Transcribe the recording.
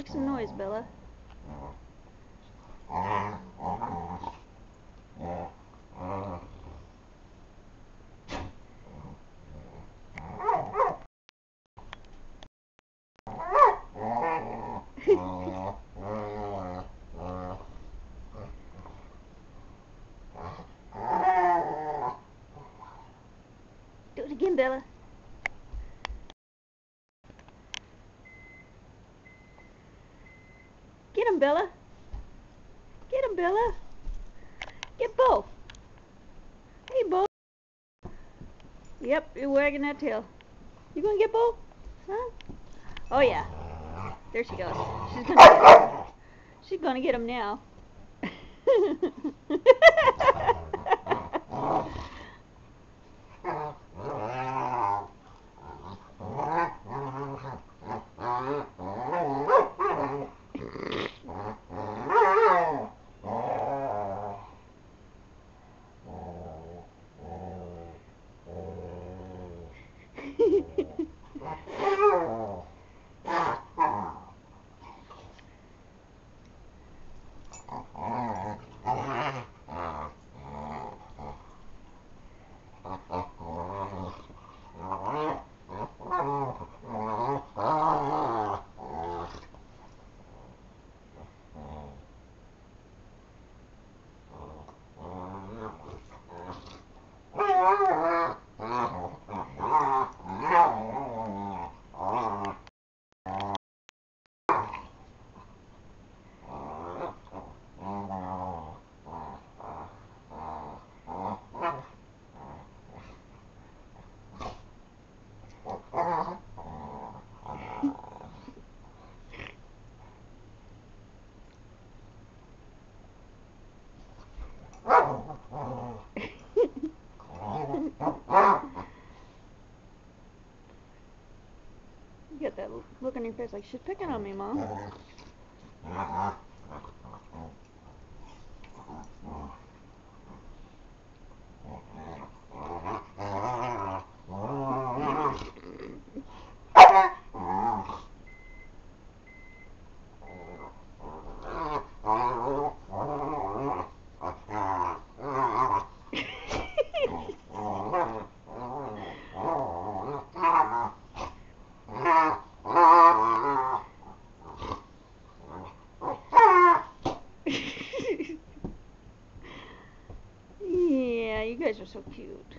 Make some noise, Bella. Do it again, Bella. Get him, Bella. Get him, Bella. Get Bo. Hey, Bo. Yep, you're wagging that tail. You gonna get Bo? Huh? Oh, yeah. There she goes. She's gonna get him. She's gonna get him now. You got that look on your face like, she's picking on me, Mom. Yeah, you guys are so cute.